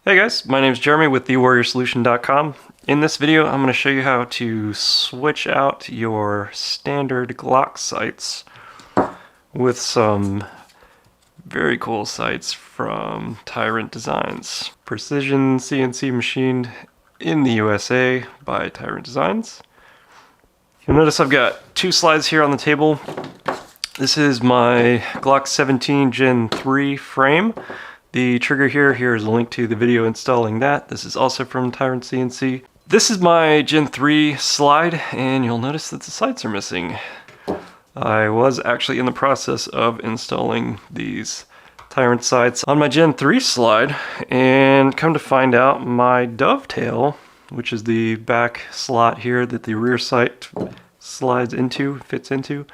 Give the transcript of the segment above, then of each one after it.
Hey guys, my name is Jeremy with thewarriorsolution.com. In this video, I'm going to show you how to switch out your standard Glock sights with some very cool sights from Tyrant Designs. Precision CNC machined in the USA by Tyrant Designs. You'll notice I've got two slides here on the table. This is my Glock 17 Gen 3 frame. The trigger here is a link to the video installing that. This is also from Tyrant CNC. This is my Gen 3 slide, and you'll notice that the sights are missing. I was actually in the process of installing these Tyrant sights on my Gen 3 slide, and come to find out my dovetail, which is the back slot here that the rear sight fits into.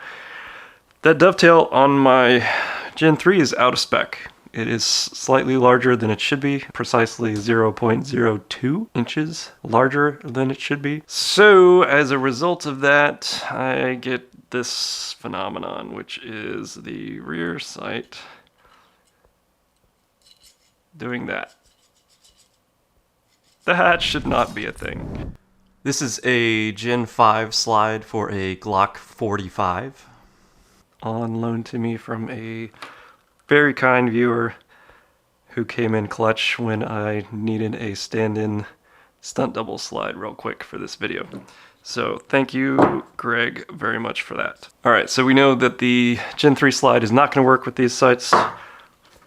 That dovetail on my Gen 3 is out of spec. It is slightly larger than it should be, precisely 0.02 inches larger than it should be. So as a result of that, I get this phenomenon, which is the rear sight doing that. That should not be a thing. This is a Gen 5 slide for a Glock 45, on loan to me from a very kind viewer who came in clutch when I needed a stand-in stunt double slide real quick for this video. So thank you, Greg, very much for that. Alright, so we know that the Gen 3 slide is not going to work with these sights,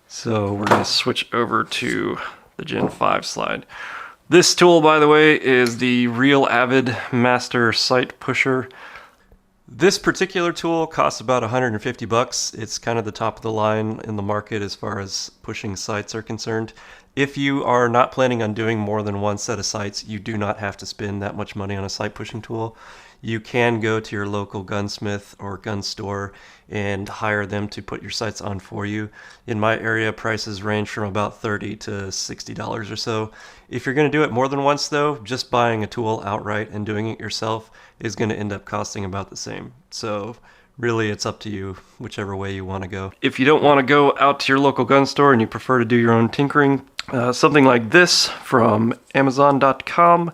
so we're going to switch over to the Gen 5 slide. This tool, by the way, is the Real Avid Master Sight Pusher. This particular tool costs about 150 bucks. It's kind of the top of the line in the market as far as pushing sights are concerned. If you are not planning on doing more than one set of sights, you do not have to spend that much money on a sight pushing tool. You can go to your local gunsmith or gun store and hire them to put your sights on for you. In my area, prices range from about $30 to $60 or so. If you're going to do it more than once though, just buying a tool outright and doing it yourself is going to end up costing about the same. So really it's up to you, whichever way you want to go. If you don't want to go out to your local gun store and you prefer to do your own tinkering, something like this from Amazon.com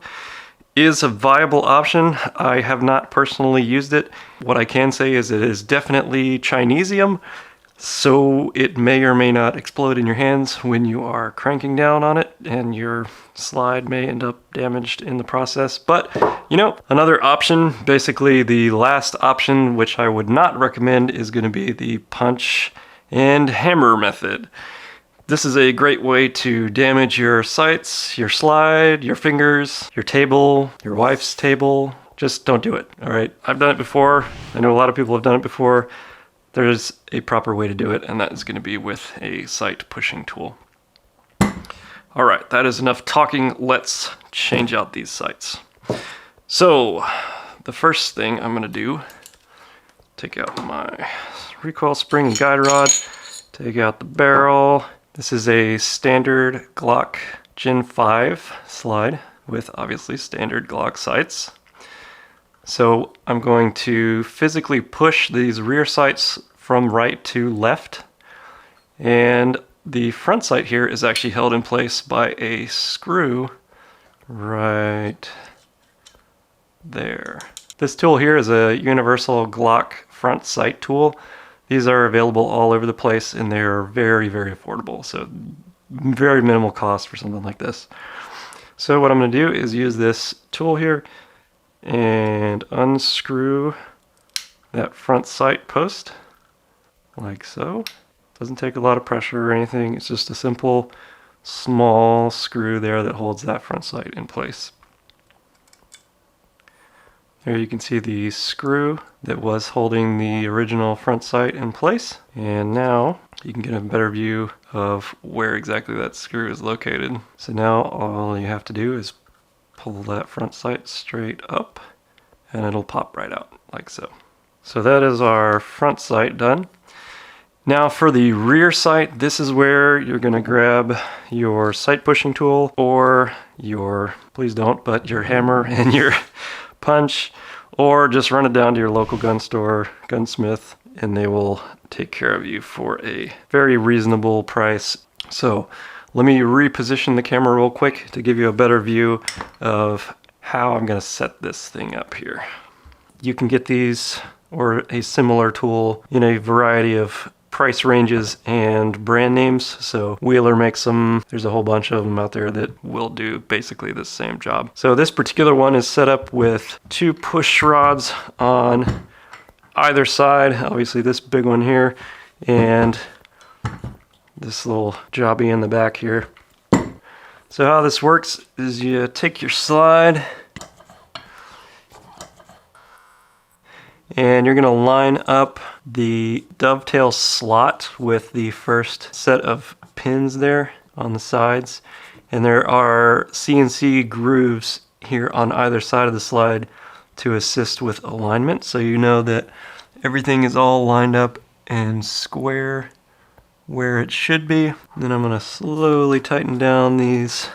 is a viable option. I have not personally used it. What I can say is it is definitely Chinesium, so it may or may not explode in your hands when you are cranking down on it, and your slide may end up damaged in the process. But, you know, another option, basically the last option, which I would not recommend, is going to be the punch and hammer method. This is a great way to damage your sights, your slide, your fingers, your table, your wife's table. Just don't do it, all right? I've done it before. I know a lot of people have done it before. There's a proper way to do it, and that is going to be with a sight pushing tool. All right, that is enough talking. Let's change out these sights. So the first thing I'm going to do, take out my recoil spring and guide rod, take out the barrel. This is a standard Glock Gen 5 slide with obviously standard Glock sights. So I'm going to physically push these rear sights from right to left, and the front sight here is actually held in place by a screw right there. This tool here is a universal Glock front sight tool. These are available all over the place, and they're very, very affordable. So very minimal cost for something like this. So what I'm going to do is use this tool here and unscrew that front sight post like so. Doesn't take a lot of pressure or anything. It's just a simple small screw there that holds that front sight in place. There you can see the screw that was holding the original front sight in place. And now you can get a better view of where exactly that screw is located. So now all you have to do is pull that front sight straight up and it'll pop right out like so. So that is our front sight done. Now for the rear sight, this is where you're going to grab your sight pushing tool or your, please don't, but your hammer and your punch, or just run it down to your local gun store, gunsmith, and they will take care of you for a very reasonable price. So Let me reposition the camera real quick to give you a better view of how I'm going to set this thing up here. You can get these or a similar tool in a variety of price ranges and brand names. So Wheeler makes them. There's a whole bunch of them out there that will do basically the same job. So this particular one is set up with 2 push rods on either side. Obviously this big one here and this little jobby in the back here. So how this works is you take your slide and you're going to line up the dovetail slot with the first set of pins there on the sides. And there are CNC grooves here on either side of the slide to assist with alignment, so you know that everything is all lined up and square where it should be. And then I'm going to slowly tighten down these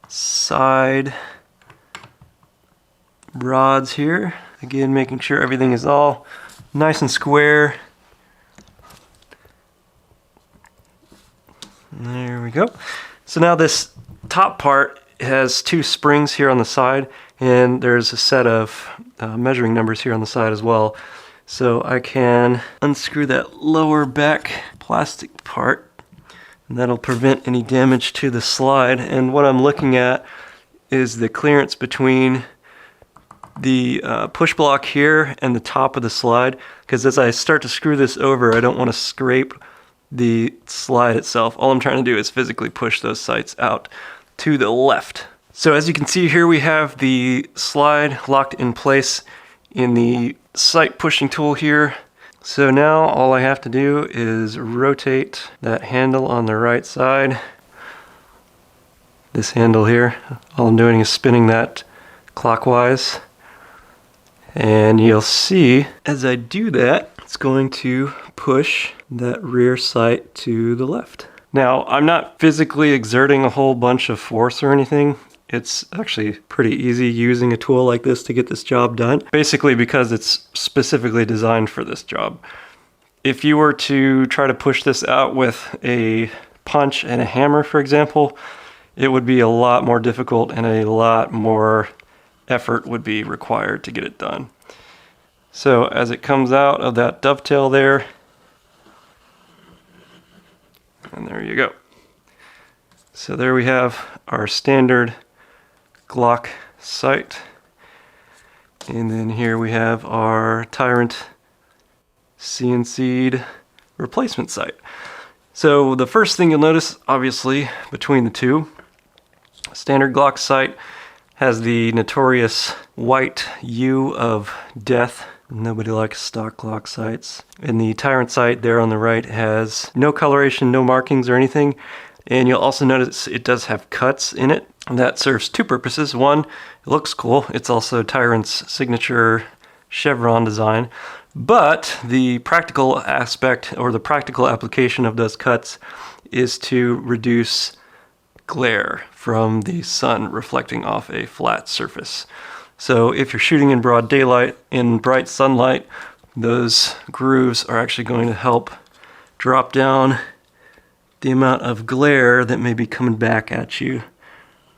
side rods here. Again, making sure everything is all nice and square. There we go. So now this top part has 2 springs here on the side, and there's a set of measuring numbers here on the side as well. So I can unscrew that lower back plastic part, and that'll prevent any damage to the slide. And what I'm looking at is the clearance between the push block here and the top of the slide, because as I start to screw this over, I don't want to scrape the slide itself. All I'm trying to do is physically push those sights out to the left. So as you can see here, we have the slide locked in place in the sight pushing tool here. So now all I have to do is rotate that handle on the right side. This handle here, all I'm doing is spinning that clockwise. And you'll see as I do that, it's going to push that rear sight to the left. Now, I'm not physically exerting a whole bunch of force or anything. It's actually pretty easy using a tool like this to get this job done, basically because it's specifically designed for this job. If you were to try to push this out with a punch and a hammer, for example, it would be a lot more difficult and a lot more effort would be required to get it done. So as it comes out of that dovetail there, and there you go. So there we have our standard Glock sight. And then here we have our Tyrant CNC'd replacement sight. So the first thing you'll notice, obviously, between the two, standard Glock sight has the notorious white U of death. Nobody likes stock Glock sights. And the Tyrant sight there on the right has no coloration, no markings or anything. And you'll also notice it does have cuts in it. And that serves 2 purposes. One, it looks cool. It's also Tyrant's signature chevron design. But the practical aspect or the practical application of those cuts is to reduce glare from the sun reflecting off a flat surface. So if you're shooting in broad daylight, in bright sunlight, those grooves are actually going to help drop down the amount of glare that may be coming back at you,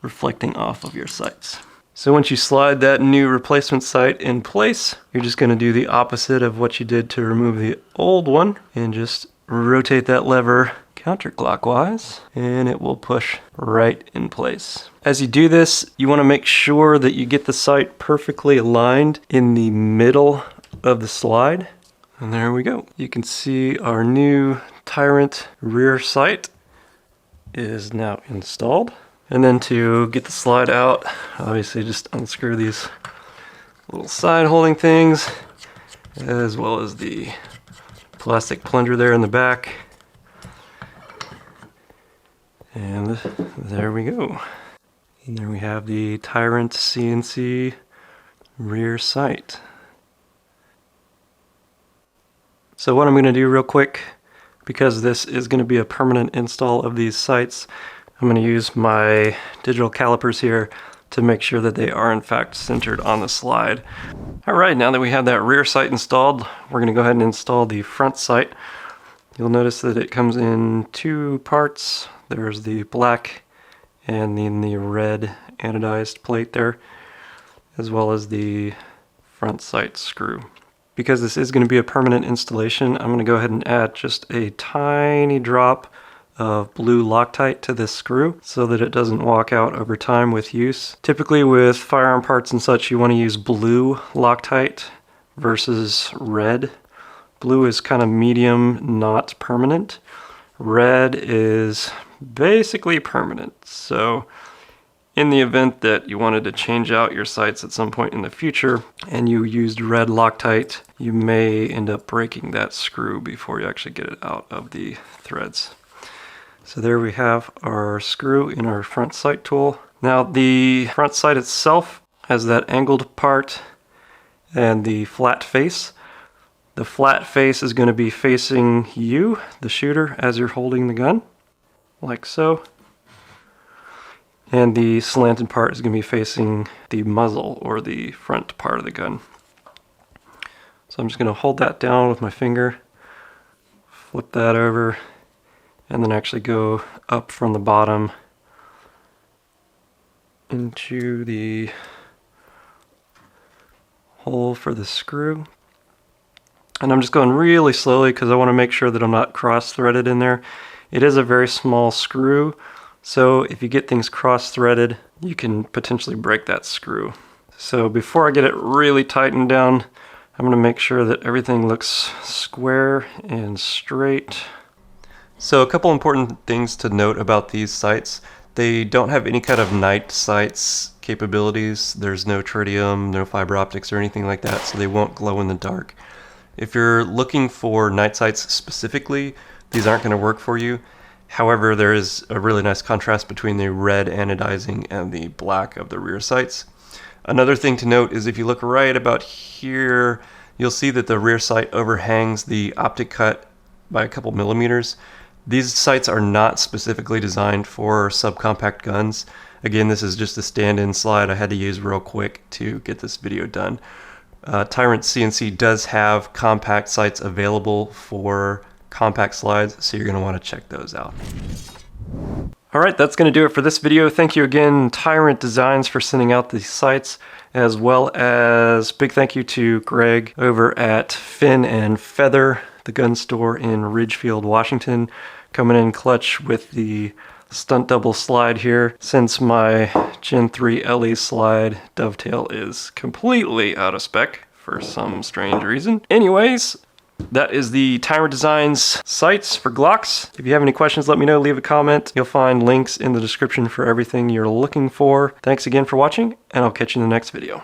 reflecting off of your sights. So once you slide that new replacement sight in place, you're just going to do the opposite of what you did to remove the old one and just rotate that lever counterclockwise and it will push right in place. As you do this, you want to make sure that you get the sight perfectly aligned in the middle of the slide. And there we go. You can see our new Tyrant rear sight is now installed. And then to get the slide out, obviously just unscrew these little side holding things, as well as the plastic plunger there in the back. And there we go. And there we have the Tyrant CNC rear sight. So what I'm going to do real quick, because this is going to be a permanent install of these sights, I'm going to use my digital calipers here to make sure that they are in fact centered on the slide. Alright, now that we have that rear sight installed, we're going to go ahead and install the front sight. You'll notice that it comes in 2 parts. There's the black and then the red anodized plate there, as well as the front sight screw. Because this is going to be a permanent installation, I'm going to go ahead and add just a tiny drop of blue Loctite to this screw so that it doesn't walk out over time with use. Typically with firearm parts and such, you want to use blue Loctite versus red. Blue is kind of medium, not permanent. Red is basically permanent. So in the event that you wanted to change out your sights at some point in the future and you used red Loctite, you may end up breaking that screw before you actually get it out of the threads. So there we have our screw in our front sight tool. Now the front sight itself has that angled part and the flat face. The flat face is going to be facing you, the shooter, as you're holding the gun, like so. And the slanted part is going to be facing the muzzle or the front part of the gun. So I'm just going to hold that down with my finger, flip that over, and then actually go up from the bottom into the hole for the screw. And I'm just going really slowly because I want to make sure that I'm not cross-threaded in there. It is a very small screw, so if you get things cross-threaded, you can potentially break that screw. So before I get it really tightened down, I'm going to make sure that everything looks square and straight. So a couple important things to note about these sights. They don't have any kind of night sights capabilities. There's no tritium, no fiber optics or anything like that, so they won't glow in the dark. If you're looking for night sights specifically, these aren't going to work for you. However, there is a really nice contrast between the red anodizing and the black of the rear sights. Another thing to note is if you look right about here, you'll see that the rear sight overhangs the optic cut by a couple millimeters. These sights are not specifically designed for subcompact guns. Again, this is just a stand-in slide I had to use real quick to get this video done. Tyrant CNC does have compact sights available for compact slides, so you're going to want to check those out. Alright, that's going to do it for this video. Thank you again, Tyrant Designs, for sending out these sights, as well as big thank you to Greg over at Fin and Feather, the gun store in Ridgefield, Washington, coming in clutch with the stunt double slide here, since my Gen 3 LE slide dovetail is completely out of spec for some strange reason. Anyways, that is the Tyrant Designs sights for Glocks. If you have any questions, let me know, leave a comment. You'll find links in the description for everything you're looking for. Thanks again for watching, and I'll catch you in the next video.